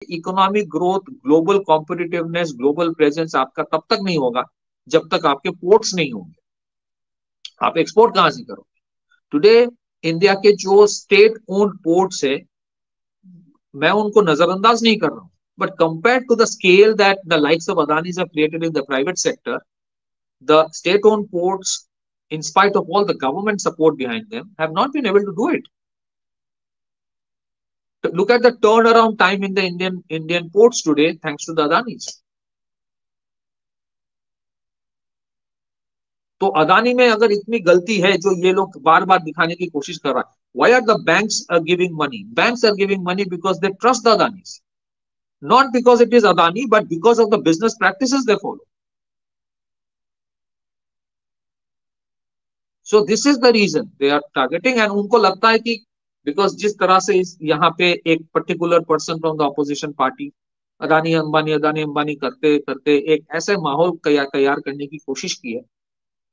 Economic growth, global competitiveness, global presence आपका तब तक नहीं होगा जब तक आपके पोर्ट्स नहीं होंगे। आप एक्सपोर्ट कहां से करोगे? टुडे इंडिया के जो स्टेट ओन्ड पोर्ट्स है, मैं उनको नजरअंदाज नहीं कर रहा हूं, but compare to the scale that the likes of Adanis have created in the private sector, the state-owned ports, in spite of all the government support behind them, have not been able to do it. Look at the turnaround time in the Indian ports today, thanks to the Adanis. तो अदानी में अगर इतनी गलती है जो ये लोग बार बार दिखाने की कोशिश कर रहा है, why are the banks are giving money? Banks are giving money because they trust the Adanis, not because it is Adani, but because of the business practices they follow. So this is the reason they are targeting, and उनको लगता है कि because जिस तरह से यहाँ पे एक particular person from the opposition party Adani Ambani करते करते एक ऐसे माहौल तैयार करने की कोशिश की है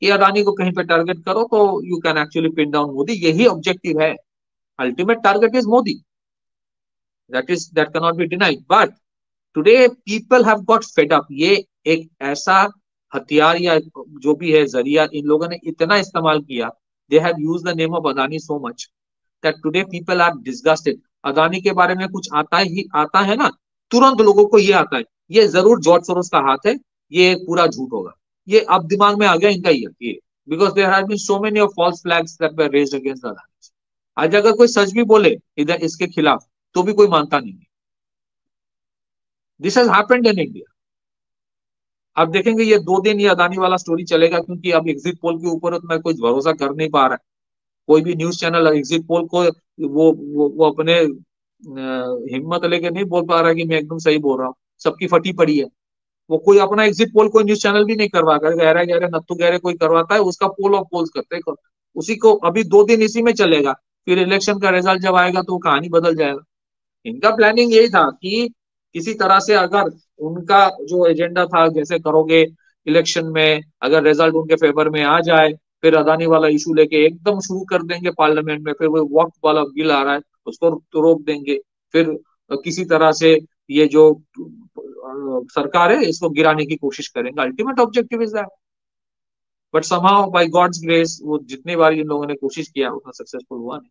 कि अदानी को कहीं पे टारगेट करो तो you can actually pin down Modi. यही ऑब्जेक्टिव है, ultimate target is Modi, that can not be denied. But today people have got fed up. ये एक ऐसा हथियार या जो भी है जरिया इन लोगों ने इतना इस्तेमाल किया, they have used the name of Adani so much that today people are disgusted. Adani के बारे में कुछ आता है ना, तुरंत लोगों को ये आता है ये जरूर जॉर्ज सोरोस का हाथ है, ये पूरा झूठ होगा। ये अब दिमाग में आ गया इनका ये, because there have been so many of false flags that were raised against Adani. आज अगर कोई सच भी बोले इधर इसके खिलाफ तो भी कोई मानता नहीं है। This has happened in India. अब देखेंगे ये 2 दिन ये अदानी वाला स्टोरी चलेगा, क्योंकि अब एग्जिट पोल के ऊपर उतना कोई भरोसा कर नहीं पा रहा है। कोई भी न्यूज चैनल एग्जिट पोल को वो अपने हिम्मत लेके नहीं बोल पा रहा है कि मैं एकदम सही बोल रहा हूँ, सबकी फटी पड़ी है। वो कोई अपना एग्जिट पोल कोई न्यूज चैनल भी नहीं करवा कर, गहरा नत्थु गहरे कोई करवाता है, उसका पोल ऑफ पोल्स करते हैं उसी को। अभी 2 दिन इसी में चलेगा, फिर इलेक्शन का रिजल्ट जब आएगा तो कहानी बदल जाएगा। इनका प्लानिंग यही था कि किसी तरह से अगर उनका जो एजेंडा था, जैसे करोगे इलेक्शन में अगर रिजल्ट उनके फेवर में आ जाए, फिर अदानी वाला इशू लेके एकदम शुरू कर देंगे पार्लियामेंट में, फिर वो वक्फ वाला बिल आ रहा है उसको तो रोक देंगे, फिर किसी तरह से ये जो सरकार है इसको गिराने की कोशिश करेंगे। Ultimate objective is that, but somehow by God's grace वो जितनी बार इन लोगों ने कोशिश किया उतना सक्सेसफुल हुआ नहीं।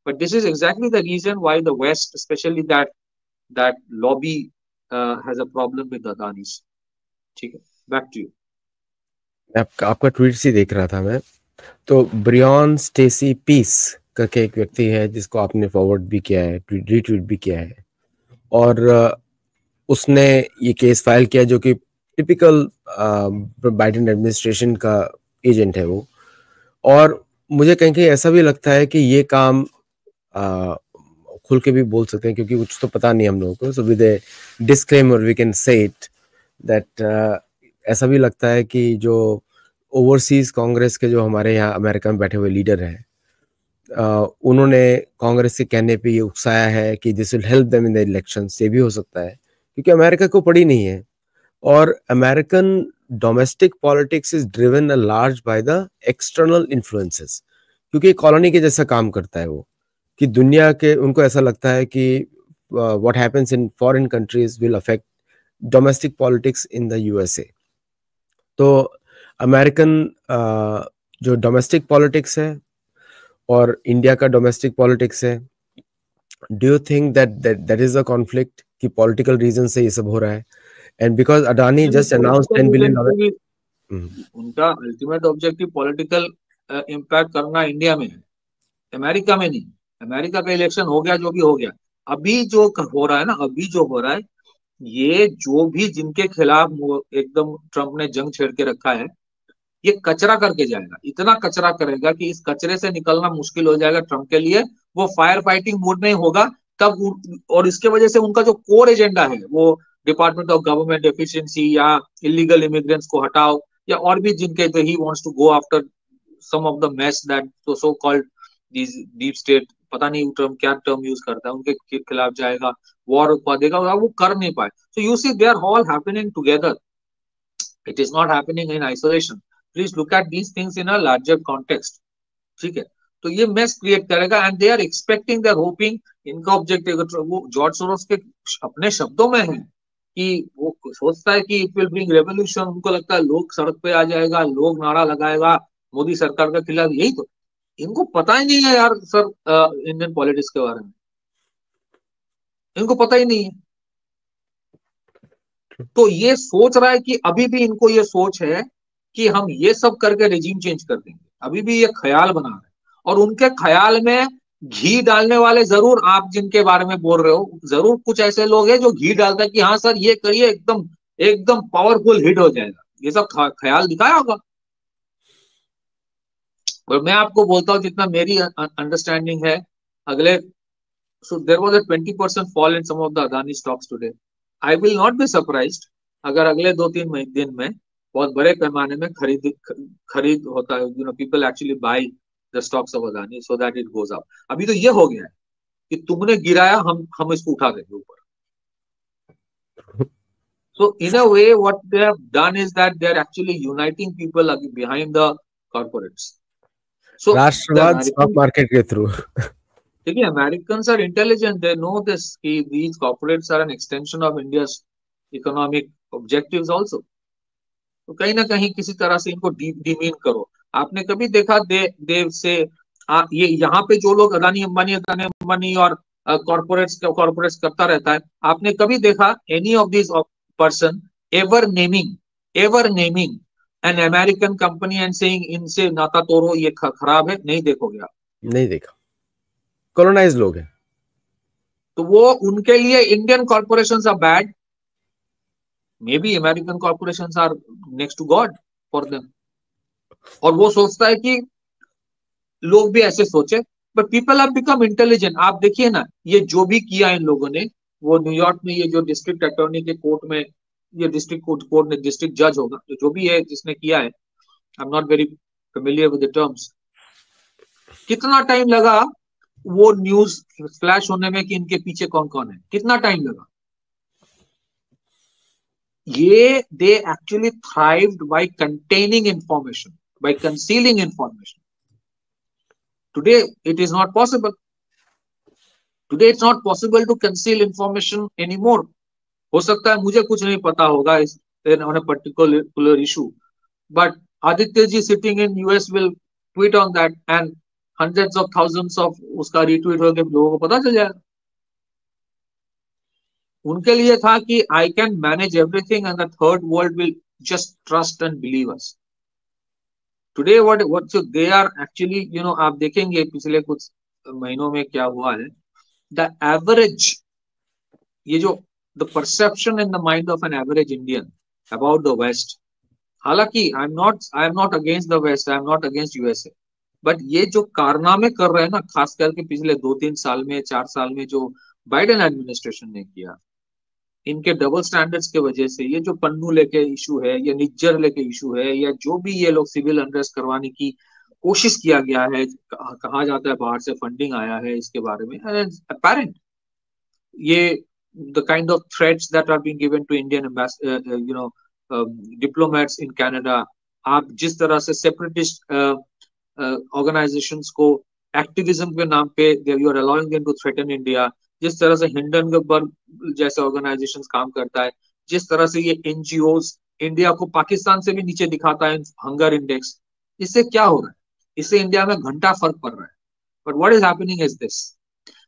But this is exactly the reason why the west, specially that lobby has a problem with Adani's. ठीक है, बैक टू यू। आपका ट्वीट से देख रहा था मैं, तो ब्रियन स्टेसी पीस करके एक व्यक्ति है जिसको आपने फॉरवर्ड भी किया है, रीट्वीट भी किया है, और उसने ये केस फाइल किया जो कि टिपिकल बाइडेन एडमिनिस्ट्रेशन का एजेंट है वो। और मुझे कहीं कहीं ऐसा भी लगता है कि ये काम खुल के भी बोल सकते हैं क्योंकि कुछ तो पता नहीं हम लोगों को, so with a disclaimer we can say it that ऐसा भी लगता है कि जो ओवरसीज कांग्रेस के जो हमारे यहाँ अमेरिका में बैठे हुए लीडर हैं, उन्होंने कांग्रेस के कहने पे ये उकसाया है कि this will help them in the elections. ये भी हो सकता है क्योंकि अमेरिका को पड़ी नहीं है, और American domestic politics is driven a large by the external influences, क्योंकि कॉलोनी के जैसा काम करता है वो, कि दुनिया के उनको ऐसा लगता है कि what happens in foreign countries will affect domestic politics in the USA. तो अमेरिकन जो डोमेस्टिक पॉलिटिक्स है और इंडिया का डोमेस्टिक पॉलिटिक्स है, do you think that is a conflict कि पॉलिटिकल रीजन से ये सब हो रहा है? And because Adani just announced $10 billion, उनका अल्टीमेट ऑब्जेक्टिव पॉलिटिकल इम्पैक्ट करना इंडिया में है, अमेरिका में नहीं। अमेरिका का इलेक्शन हो गया जो भी हो गया, अभी जो हो रहा है ना, अभी जो हो रहा है, ये जो भी जिनके खिलाफ एकदम ट्रम्प ने जंग छेड़ के रखा है, ये कचरा करके जाएगा, इतना कचरा करेगा कि इस कचरे से निकलना मुश्किल हो जाएगा ट्रम्प के लिए। वो फायर फाइटिंग मूड में होगा तब, और इसके वजह से उनका जो कोर एजेंडा है वो डिपार्टमेंट ऑफ गवर्नमेंट एफिशिएंसी या इलीगल इमिग्रेंट्स को हटाओ, या और भी जिनके he wants to go after some of the mess that so called deep state, पता नहीं ट्रम्प क्या टर्म यूज करता है, उनके खिलाफ जाएगा, वॉर रुकवा देगा, वो कर नहीं पाए। So you see they are all happening together, it is not happening in isolation. Please look at these things in a larger context. ठीक है, तो ये मेस क्रिएट करेगा and they are expecting, they are hoping, इनका objective वो George Soros के अपने शब्दों में है कि वो सोचता है कि इट विल ब्रिंग रेवोल्यूशन, उनको लगता है लोग सड़क पे आ जाएगा, लोग नारा लगाएगा मोदी सरकार के खिलाफ, यही तो इनको पता ही नहीं है यार सर, इंडियन पॉलिटिक्स के बारे में इनको पता ही नहीं है। तो ये सोच रहा है कि अभी भी इनको ये सोच है कि हम ये सब करके रेजिम चेंज कर देंगे, अभी भी ये ख्याल बना रहे हैं। और उनके ख्याल में घी डालने वाले जरूर आप जिनके बारे में बोल रहे हो, जरूर कुछ ऐसे लोग हैं जो घी डालते हैं कि हाँ सर ये करिए, एकदम एकदम पावरफुल हिट हो जाएगा, ये सब ख्याल दिखाया होगा। और मैं आपको बोलता हूँ जितना मेरी अंडरस्टैंडिंग है, अगले so there was a 20% fall in some of the Adani stocks today. I will not be surprised अगर अगले 2-3 दिन में बहुत बड़े पैमाने में खरीद होता है, you know, people actually buy the stocks of Adani so that it goes up. अभी तो ये हो गया है कि तुमने गिराया, हम इसको उठा देंगे ऊपर. So in a way what they have done is that they are actually uniting people behind the corporates. So राष्ट्रवाद स्टॉक मार्केट के थ्रू. देखिए, Americans are intelligent, they know this कि these corporates are an extension of India's economic objectives also. तो कहीं ना कहीं किसी तरह से इनको डिमीन करो. आपने कभी देखा देव से ये यहाँ पे जो लोग अदानी अंबानी और कॉर्पोरेट्स करता रहता है, आपने कभी देखा any of this person ever naming an American company and saying इनसे नाता तोड़ो, ये खराब है? नहीं देखोगे आप, नहीं देखा. कॉलोनाइज लोग हैं. तो वो उनके लिए Indian corporations are bad, maybe American corporations are next to god for them. और वो सोचता है कि लोग भी ऐसे सोचे, but people have become intelligent. आप देखिए ना, ये जो भी किया इन लोगों ने, वो न्यूयॉर्क में ये जो डिस्ट्रिक्ट अटॉर्नी के कोर्ट में, ये डिस्ट्रिक्ट कोर्ट में डिस्ट्रिक्ट जज होगा जो भी है जिसने किया है, आई am not very familiar with the terms. कितना टाइम लगा वो न्यूज फ्लैश होने में कि इनके पीछे कौन कौन है? कितना टाइम लगा? ये they actually thrived by containing information, by concealing information. Today it is not possible. Today it's not possible to conceal information anymore. हो सकता है मुझे कुछ नहीं पता होगा इस on a particular issue, but Aditya ji sitting in US will tweet on that and hundreds of thousands of उसका retweet होके लोगों को पता चल जाएगा. उनके लिए था कि I can manage everything and the third world will just trust and believe us. Today what they are actually, you know, आप देखेंगे पिछले कुछ महीनों में क्या हुआ है. द एवरेज, ये जो the perception in the mind of an average Indian about the west, हालांकि I am not against the west, I am not against USA, but ये जो कारनामे कर रहे हैं ना, खास करके पिछले 2-3 साल में, 4 साल में जो बाइडेन एडमिनिस्ट्रेशन ने किया, इनके डबल स्टैंडर्ड्स के वजह से, ये जो पन्नू लेके इशू है या निज्जर लेके इशू है, या जो भी ये लोग सिविल अनरेस्ट करवाने की कोशिश किया गया है, कहा जाता है बाहर से फंडिंग आया है इसके बारे में, अपेरेंट ये the kind of threats that are being given to Indian you know diplomats in Canada. आप जिस तरह से सेपरेटिस्ट ऑर्गेनाइजेशंस को एक्टिविज्म के नाम पे you are allowing them to threaten India, जिस तरह से हिंडनबर्ग जैसे ऑर्गेनाइजेशंस काम करता है, जिस तरह से ये एनजीओज इंडिया को पाकिस्तान से भी नीचे दिखाता है हंगर इंडेक्स, इससे क्या हो रहा है? इससे इंडिया में घंटा फर्क पड़ रहा है. But what is happening is this,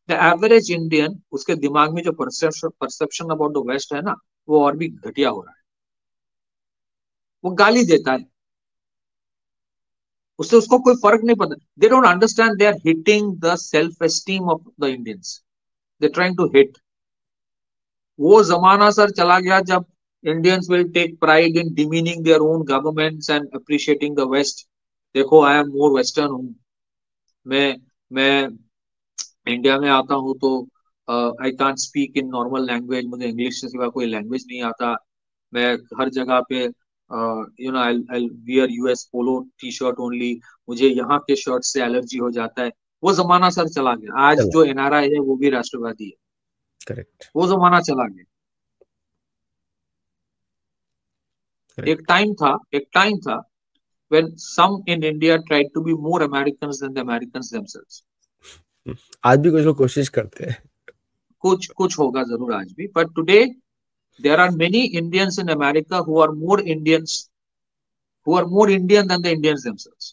the average Indian, उसके दिमाग में जो परसेप्शन अबाउट द वेस्ट है ना, वो और भी घटिया हो रहा है. वो गाली देता है, उससे उसको कोई फर्क नहीं पड़ता. They don't understand, they are hitting the self esteem of the Indians, they trying to hit. वो जमाना सर चला गया जब Indians will take pride in demeaning their own governments and appreciating the west. देखो आई एम मोर वेस्टर्न हूँ, मैं India में आता हूँ तो I can't speak in normal language, मुझे इंग्लिश से सिवा कोई लैंग्वेज नहीं आता. मैं हर जगह पे you know I wear US polo T shirt only, मुझे यहाँ के शर्ट से एलर्जी हो जाता है. वो जमाना सर चला गया. आज जो एनआरआई है वो भी राष्ट्रवादी है. करेक्ट. वो जमाना चला गया. एक टाइम था when some in India tried to be more Americans than the Americans themselves. आज भी कुछ लोग कोशिश करते हैं, कुछ होगा जरूर आज भी, but today there are many Indians in America who are more Indian than the Indians themselves.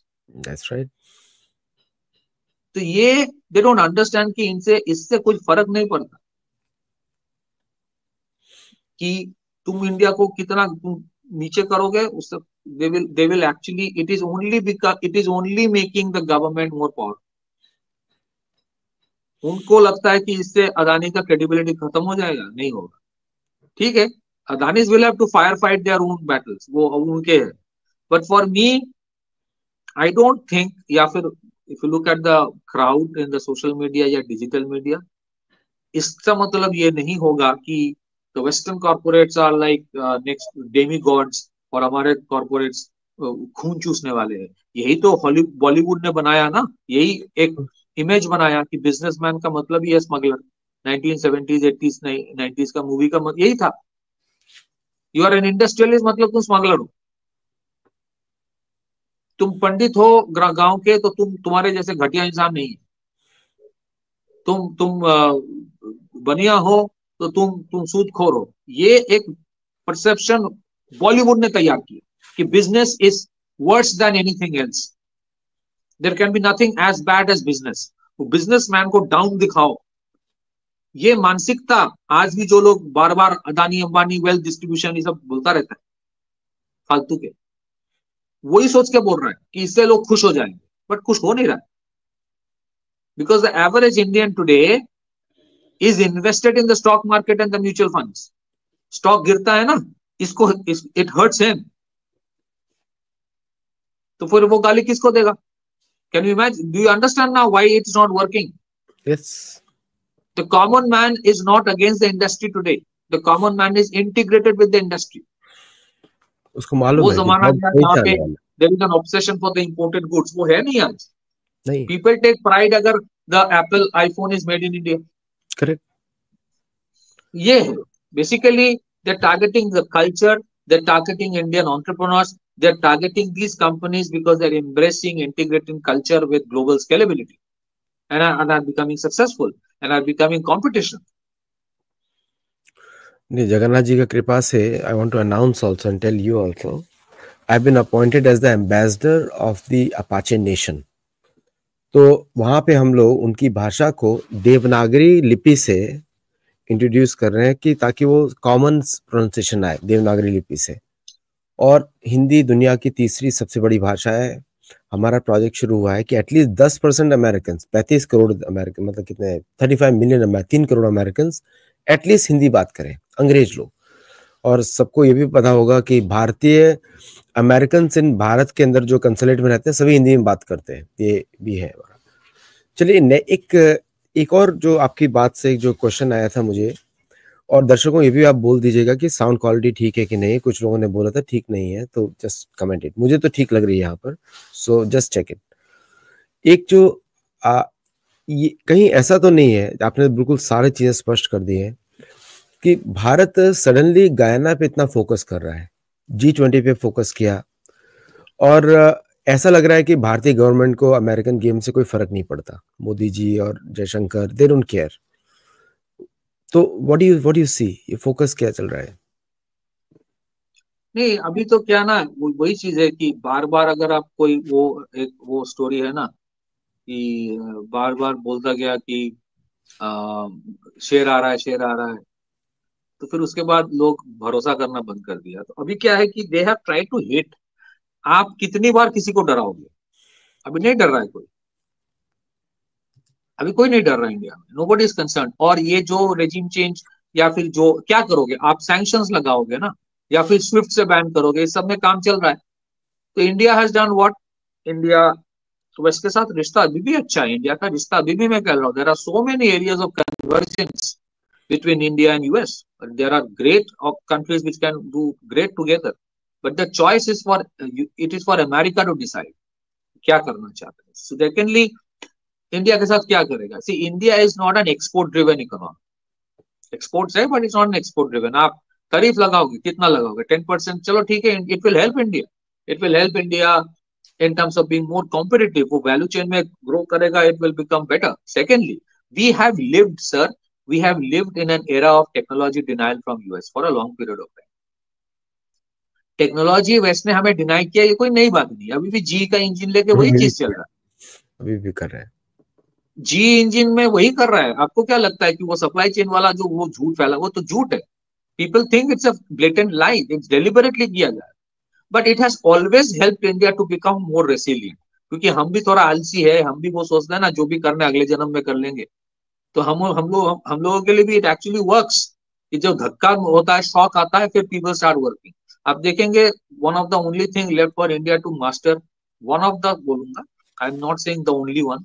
That's right. तो ये they don't understand कि इससे कुछ फर्क नहीं पड़ता कि तुम इंडिया को कितना नीचे करोगे, उससे they will actually, it is only making the government more powerful. उनको लगता है कि इससे अदानी का क्रेडिबिलिटी खत्म हो जाएगा, नहीं होगा। ठीक है, Adani's will have to fight their own battles, वो उनके है, but for me I don't think, या फिर if you look at the crowd in the social media या digital media, इसका मतलब ये नहीं होगा कि the western corporates are like next demigods और हमारे corporates खून चूसने वाले हैं। यही तो बॉलीवुड ने बनाया ना, यही एक इमेज बनाया कि बिजनेसमैन का मतलब ही है स्मगलर। 1970s 80s 90s का मूवी का यही था, यू आर एन इंडस्ट्रियलिस्ट मतलब तुम स्मगलर हो। तुम पंडित हो गांव के तो तुम्हारे जैसे घटिया इंसान नहीं है। तुम बनिया हो तो तुम सूदखोर हो। ये एक परसेप्शन बॉलीवुड ने तैयार किया कि business is worse than anything else, there can be nothing as bad as business. Businessman को डाउन दिखाओ, ये मानसिकता आज भी जो लोग बार बार अदानी अंबानी वेल्थ डिस्ट्रीब्यूशन ये सब बोलता रहता है फालतू के, वही सोच के बोल रहा है कि इससे लोग खुश हो जाएंगे, बट खुश हो नहीं रहा। Because the average Indian today is invested in the stock market and the mutual funds. Stock गिरता है ना, इसको इट हर्ट्स हिम, तो फिर वो गाली किसको देगा? Can you imagine? Do you understand now why it's not working? Yes. The common man is not against the industry today. The common man is integrated with the industry. उसको मालूम वो है जमाना जहाँ पे there is an obsession for the imported goods, वो है नहीं आज। नहीं। People take pride अगर the Apple iPhone is made in India. Correct. ये है basically they're targeting the culture, they're targeting Indian entrepreneurs, they're targeting these companies because they're embracing integrating culture with global scalability and are becoming successful and are becoming competition. Jagannath ji का कृपा से I want to announce also and tell you also, I've been appointed as the ambassador of the Apache Nation. तो वहाँ पे हम लोग उनकी भाषा को देवनागरी लिपि से इंट्रोड्यूस कर रहे हैं कि ताकि वो कॉमन प्रोनाउंसिएशन आए देवनागरी लिपि से। और हिंदी दुनिया की तीसरी सबसे बड़ी भाषा है। हमारा प्रोजेक्ट शुरू हुआ है कि एटलीस्ट 10% अमेरिकन, 35 करोड़ अमेरिकन, मतलब कितने 35 million 3 crore American at least Hindi बात करें, अंग्रेज लोग। और सबको ये भी पता होगा कि भारतीय अमेरिकन इन भारत के अंदर जो कंसुलेट में रहते हैं सभी हिंदी में बात करते हैं, ये भी है हमारा। चलिए एक और जो आपकी बात से जो क्वेश्चन आया था मुझे, और दर्शकों ये भी आप बोल दीजिएगा कि साउंड क्वालिटी ठीक है कि नहीं। कुछ लोगों ने बोला था ठीक नहीं है, तो जस्ट कमेंट इट। मुझे तो ठीक लग रही है यहाँ पर, सो जस्ट चेक इट। एक जो ये कहीं ऐसा तो नहीं है, आपने बिल्कुल सारी चीजें स्पष्ट कर दी है कि भारत सडनली गयाना पे इतना फोकस कर रहा है, G20 पे फोकस किया, और ऐसा लग रहा है कि भारतीय गवर्नमेंट को अमेरिकन गेम से कोई फर्क नहीं पड़ता। मोदी जी और जयशंकर दे डोंट केयर। तो व्हाट डू यू सी, ये फोकस क्या चल रहा है? नहीं, अभी तो क्या ना, वही चीज है कि बार बार अगर आप कोई वो स्टोरी है ना कि बार बार बोलता गया कि शेर आ रहा है, शेर आ रहा है, तो फिर उसके बाद लोग भरोसा करना बंद कर दिया। तो अभी क्या है कि they have try to hit. आप कितनी बार किसी को डराओगे? अभी नहीं डर रहा है कोई, अभी कोई नहीं डर रहा है इंडिया में, नोबडी इज कंसर्न। और ये जो रेजिम चेंज या फिर जो क्या करोगे आप, सैंक्शंस लगाओगे ना, या फिर स्विफ्ट से बैन करोगे, इस सब में काम चल रहा है। तो India has done what? India तो वेस्ट के साथ रिश्ता अभी भी अच्छा है। इंडिया का रिश्ता अभी भी, मैं कह रहा हूँ, there are so many areas of convergence between India and US. There are great countries which can do great together, but the choice is for it is for America to decide क्या करना चाहते हैं। So secondly, India के साथ क्या करेगा? See, India is not an export driven economy. Exports है, but it's not an export driven. आप तारीफ लगाओगे, कितना लगाओगे? 10%, चलो ठीक है, it will help India. It will help India in terms of being more competitive. वो value chain में grow करेगा, it will become better. Secondly, we have lived, sir, we have lived in an era of technology denial from US for a long period of time. Technology west ने हमें deny किया, ये कोई नई बात नहीं. अभी भी जी का इंजन लेके वही चीज चल रहा है, अभी भी कर रहे हैं. जी इंजन में वही कर रहा है. आपको क्या लगता है कि वो सप्लाई चेन वाला जो वो झूठ फैला, वो तो झूठ है. People think it's a blatant lie, it's deliberately किया गया. But it has always helped India to become more resilient, क्योंकि हम भी थोड़ा आलसी है. हम भी वो सोचते हैं ना, जो भी करना है अगले जन्म में कर लेंगे. तो हम लोगों के लिए भी इट एक्चुअली वर्क्स. कि जो धक्का होता है, शॉक आता है, फिर पीपल स्टार्ट वर्किंग. आप देखेंगे one of the only thing left for India to master, one of the बोलूंगा, I am not saying the only one,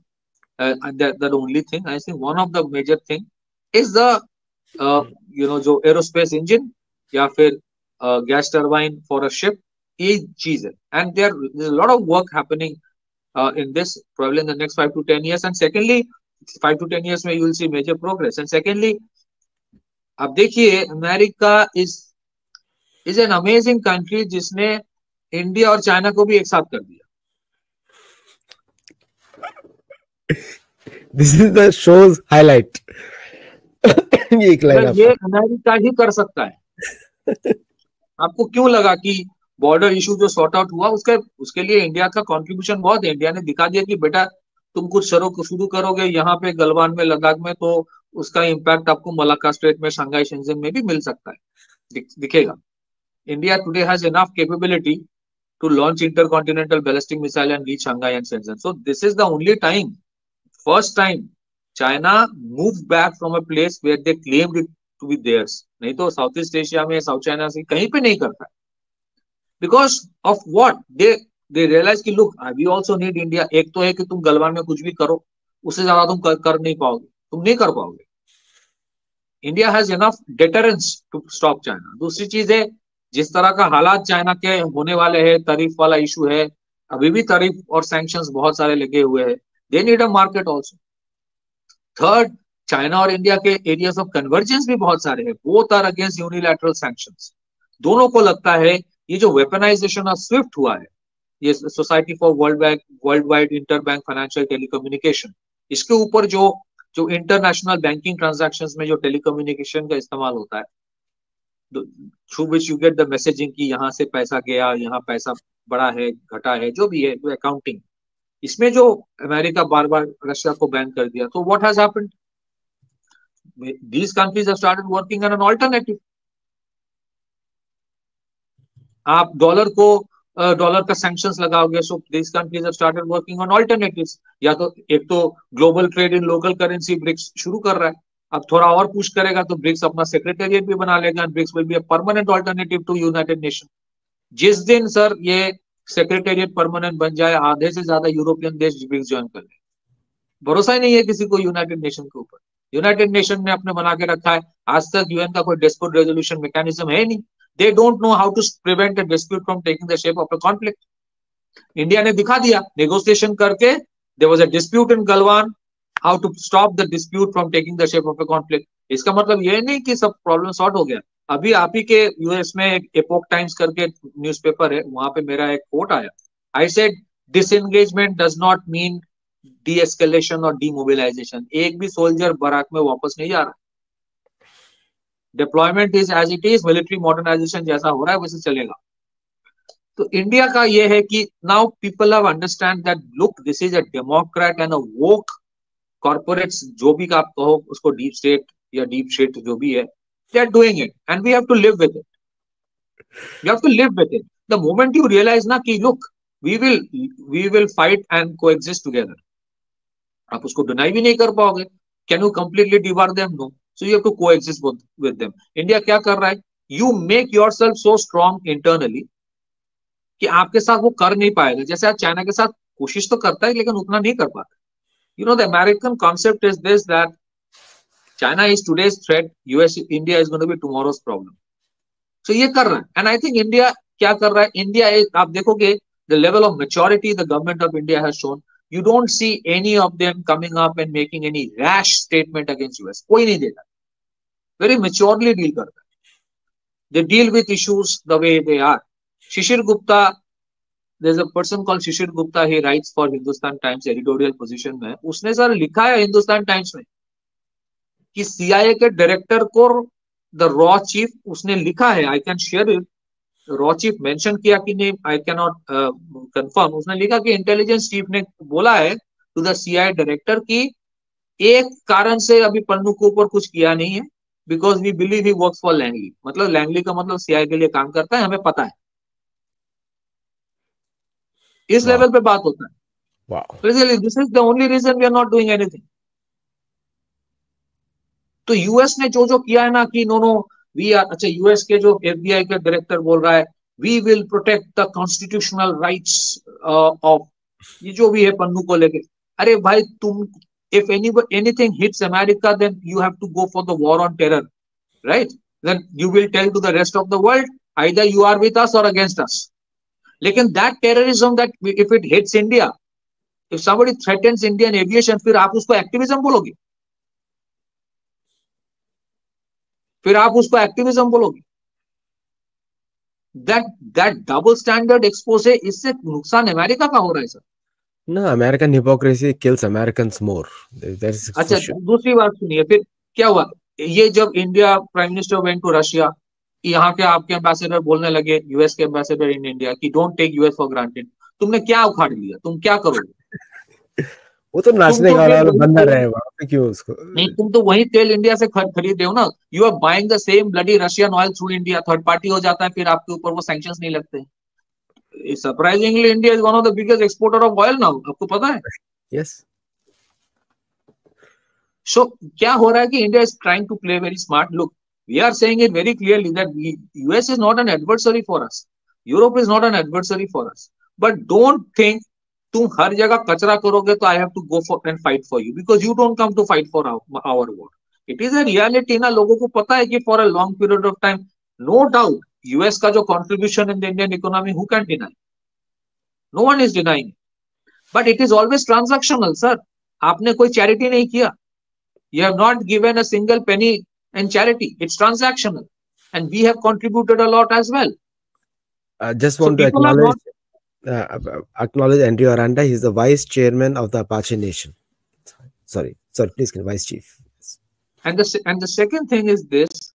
the only thing I think one of the major thing is the जो aerospace engine या फिर gas turbine for a ship, ये चीज है. And there lot of work happening in this probably in the next 5 to 10 years. And secondly, 5 to 10 years में you will see major progress. And secondly, अब देखिए, America is an amazing country जिसने India और China को भी एक साथ कर दिया. This is the show's highlight. ये अमेरिका ही कर सकता है. आपको क्यों लगा कि बॉर्डर इशू जो सॉर्ट आउट हुआ उसके लिए इंडिया का कंट्रीब्यूशन बहुत है. इंडिया ने दिखा दिया कि बेटा तुम कुछ शुरू करोगे यहाँ पे गलवान में, लद्दाख में, तो उसका इम्पैक्ट आपको मलाक्का स्ट्रेट में, शंघाई शेंजन में भी मिल सकता है, दिखेगा. India today has enough capability to launch intercontinental ballistic missile and reach Shanghai and Shenzhen. So this is the only time, first time China move back from a place where they claimed it to be theirs. नहीं तो South East Asia में, South China से कहीं पे नहीं करता है. Because of what they realize कि look, we also need India. एक तो है कि तुम गलवान में कुछ भी करो, उससे ज्यादा तुम कर नहीं पाओगे, तुम नहीं कर पाओगे. India has enough deterrence to stop China. दूसरी चीज है, जिस तरह का हालात चाइना के होने वाले हैं, तारीफ वाला इशू है, अभी भी तारीफ और सैंक्शंस बहुत सारे लगे हुए हैं. They need a market also. Third, China और इंडिया के एरियाज ऑफ कन्वर्जेंस भी बहुत सारे हैं. Both are against unilateral sanctions. दोनों को लगता है ये जो वेपनाइजेशन ऑफ स्विफ्ट हुआ है, ये society for world wide inter bank financial telecommunication, इसके ऊपर जो इंटरनेशनल बैंकिंग ट्रांजैक्शंस में जो टेलीकम्युनिकेशन का इस्तेमाल होता है, through which you get the messaging कि यहाँ से पैसा गया, यहाँ पैसा बढ़ा है, घटा है, जो भी है, जो अकाउंटिंग, इसमें जो अमेरिका बार बार रशिया को बैन कर दिया. तो what has happened? These countries have started working on an alternative. आप डॉलर का सैंक्शंस लगाओगे, so this countries have started working on alternatives. या तो एक तो global trade in local currency BRICS शुरू कर रहा है, अब थोड़ा और पुश करेगा तो ब्रिक्स अपना सेक्रेटेरिएट भी बना लेगा. BRICS will be a permanent alternative to United Nation. जिस दिन सर ये सेक्रेटेरिएट परमानेंट बन जाए, आधे से ज्यादा यूरोपियन देश ब्रिक्स ज्वाइन कर ले. भरोसा ही नहीं है किसी को यूनाइटेड नेशन के ऊपर. यूनाइटेड नेशन ने अपने बना के रखा है, आज तक यूएन का कोई डिस्प्यूट रेजोल्यूशन मैकेनिज्म है नहीं. They don't know how to prevent a dispute from taking the shape of a conflict. India ने दिखा दिया नेगोशिएशन करके. There was a dispute in Galwan. How to stop the dispute from taking the shape of a conflict. इसका मतलब ये नहीं कि सब प्रॉब्लम सॉर्ट हो गया. अभी आप ही के यूएस में एक एपोक टाइम्स करके न्यूज़पेपर है, वहां पे मेरा एक कोट आया. I said disengagement does not mean de-escalation और demobilization. एक भी सोल्जर बराक में वापस नहीं जा रहा. Deployment is as it is, military modernization जैसा हो रहा है वैसे चलेगा. तो इंडिया का ये है कि now people have understand that look, this is a democrat and a woke corporates, जो भी आप कहो उसको, डीप स्टेट या डीप स्टेट जो भी है, they are doing it and we have to live with it. You have to live with it. The moment you realize ना कि look, we will fight and coexist together, आप उसको deny भी नहीं कर पाओगे. Can you completely debar them? No. So you have to coexist with them. India क्या कर रहा है? You make yourself so strong internally कि आपके साथ वो कर नहीं पाएगा. जैसे आज चाइना के साथ कोशिश तो करता है लेकिन उतना नहीं कर पाता. You know, the American concept is this, that China is today's threat, India is going to be tomorrow's problem. So ये कर रहा है. And I think India क्या कर रहा है? India is, आप देखोगे the level of maturity the government of India has shown. You don't see any of them coming up and making any rash statement against US. कोई नहीं देता. Very maturely deal करता है. They deal with issues the way they are. Shishir Gupta there's a person called Shishir Gupta, he writes for Hindustan Times editorial position में, उसने sir लिखा है Hindustan times में कि CIA के डायरेक्टर को द रॉ चीफ, उसने लिखा है, I can share it, raw chief mention किया कि नहीं आई कैन नॉट कंफर्म, उसने लिखा कि इंटेलिजेंस चीफ ने बोला है टू द CIA डायरेक्टर कि एक कारण से अभी पन्नू के ऊपर कुछ किया नहीं है, because we believe he works for Langley, मतलब लैंगली का मतलब CIA के लिए काम करता है, हमें पता है, इस लेवल पे बात होता है। This is the only reason we are not doing anything. तो यूएस ने जो जो किया है ना कि नो नो वी आर, अच्छा यूएस के जो FBI के डायरेक्टर बोल रहा है we will protect the constitutional rights of, ये जो भी है पन्नू को लेके, अरे भाई तुम, if anything hits America, then you have to go for the war on terror, right? Then you will tell to the rest of the world either you are with us or against us. लेकिन that terrorism that if it hits India, if somebody threatens Indian aviation, फिर आप उसको activism बोलोगे, फिर आप उसको activism बोलोगे? that double standard expose है, इससे नुकसान अमेरिका का हो रहा है sir. No, American hypocrisy kills Americans more. That's अच्छा for sure. दूसरी बात सुनिए, फिर क्या हुआ, ये जब India prime minister went to Russia, यहाँ के आपके एम्बेसडर बोलने लगे, यूएस के एम्बेसडर इन इंडिया, कि don't take US for granted, तुमने क्या उखाड़ लिया, तुम क्या करोगे? वो तो नाचने का वाला बंदा रहे वहां पे, क्यों उसको? नहीं, तुम तो वही तेल इंडिया से खरीद रहे हो ना, you are buying the same bloody Russian oil through India, third party हो जाता है, फिर आपके ऊपर वो सैंक्शंस नहीं लगते। Surprisingly India is one of the biggest exporter of oil now, आपको पता है? यस। सो क्या हो रहा है कि India is trying to play very smart. Look, we are saying it very clearly that US is not an adversary for us, Europe is not an adversary for us, but don't think तुम हर जगह कचरा करोगे तो I have to go for and fight for you, because you don't come to fight for our war. It is a reality ना, लोगों को पता है कि for a long period of time, no doubt US का जो contribution in the Indian economy, who can deny, no one is denying, but it is always transactional sir. आपने कोई चैरिटी नहीं किया, you have not given a single penny in charity, it's transactional, and we have contributed a lot as well. Just want to acknowledge Andrew Aranda. He's the vice chairman of the Apache Nation. Sorry, please, vice chief. And the second thing is this: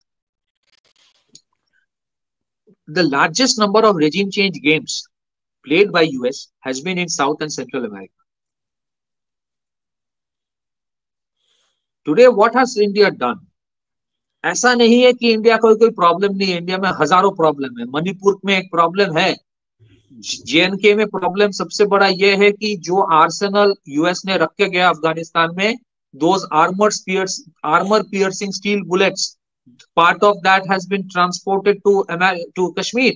the largest number of regime change games played by US has been in South and Central America. Today, what has India done? ऐसा नहीं है कि India को कोई problem नहीं है, India में हजारों प्रॉब्लम है, मणिपुर में एक प्रॉब्लम है, JNK में प्रॉब्लम सबसे बड़ा ये है कि जो आर्सेनल यूएस ने रख के गया अफगानिस्तान में, those armour piercing steel bullets, part of that has been transported to Kashmir,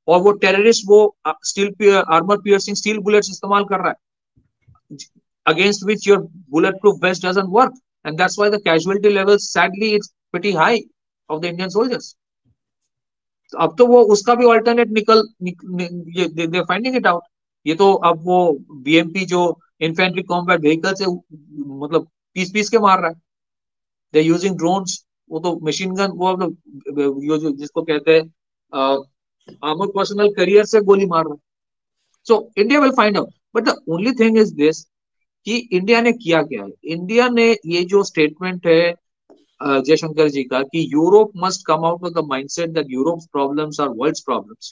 और वो टेररिस्ट वो आर्मर पियर्सिंग स्टील बुलेट्स इस्तेमाल कर रहा है, against which your bullet proof waste doesn't work, and that's why the casualty level sadly is pretty high of the Indian soldiers. तो अब तो वो उसका भी alternate they are finding it out. ये तो अब वो BMP जो इन्फेंट्री कॉम्बैट व्हीकल से मतलब पीस के मार रहा है, they are using drones, वो तो मशीन गन, वो जो जिसको कहते हैं आर्मर पर्सनल करियर से गोली मार रहा है। So India will find out, but the only thing is this कि इंडिया ने किया क्या है। इंडिया ने ये जो स्टेटमेंट है जयशंकर जी का कि Europe must come out of the mindset that Europe's problems are world's problems,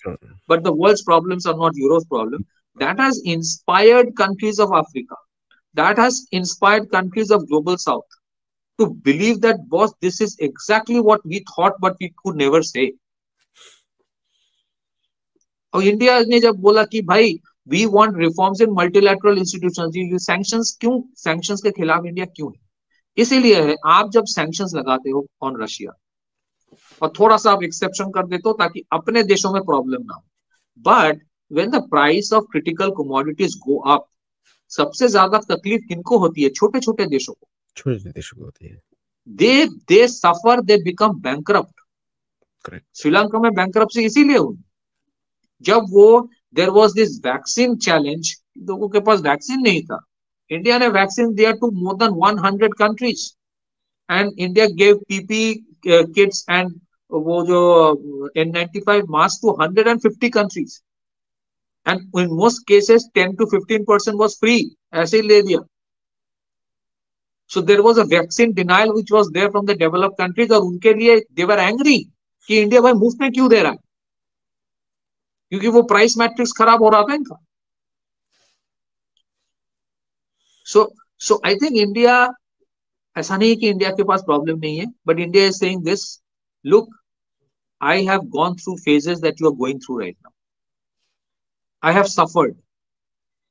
but the world's problems are not Europe's problem, that has inspired countries of Africa, that has inspired countries of global south to believe that boss this is exactly what we thought but we could never say. और India ने जब बोला कि भाई we want reforms in multilateral institutions, ये sanctions क्यों, sanctions के खिलाफ इंडिया क्यों है? इसीलिए है, आप जब sanctions लगाते हो on रशिया और थोड़ा सा आप एक्सेप्शन कर देते हो ताकि अपने देशों में प्रॉब्लम ना हो, but when the price of critical commodities go up, सबसे ज्यादा तकलीफ किनको होती है? छोटे छोटे देशों को होती है। they suffer, they become bankrupt. Sri Lanka में बैंकरप्सी इसीलिए हुई जब वो there was this vaccine challenge, लोगों के पास वैक्सीन नहीं था, इंडिया ने वैक्सीन दिया to more than 100 countries and India gave PPE kits and वो जो N95 mask to 150 countries. and in most cases 10 to 15% was free, ऐसे ही ले दिया. So there was a vaccine denial which was there from the developed countries, और उनके लिए they were angry कि India भाई मुफ्त में क्यों दे रहा है, क्योंकि वो प्राइस मैट्रिक्स खराब हो रहा था इनका. So I think India, ऐसा नहीं कि इंडिया के पास प्रॉब्लम नहीं है, but India is saying this, look, I have gone through phases that you are going through right now. I have suffered.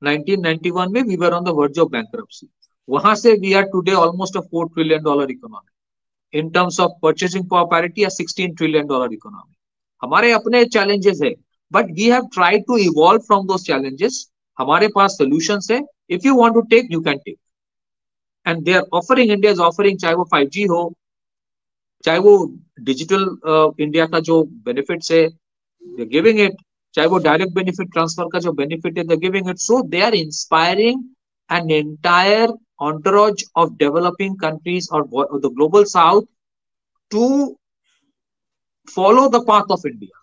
1991 में we were on the verge of bankruptcy. वहां से we are today almost a $4 trillion economy. In terms of purchasing power parity, a $16 trillion economy. हमारे अपने challenges है, but we have tried to evolve from those challenges. हमारे पास solutions है. If you want to take, you can take. And they are offering, India is offering, चाहे वो 5G हो, चाहे वो डिजिटल इंडिया का जो बेनिफिट्स है, दे गिविंग इट, चाहे वो डायरेक्ट बेनिफिट ट्रांसफर का जो बेनिफिट है, they giving it. So they are inspiring an entire entourage of developing countries or the global south to follow the path of India.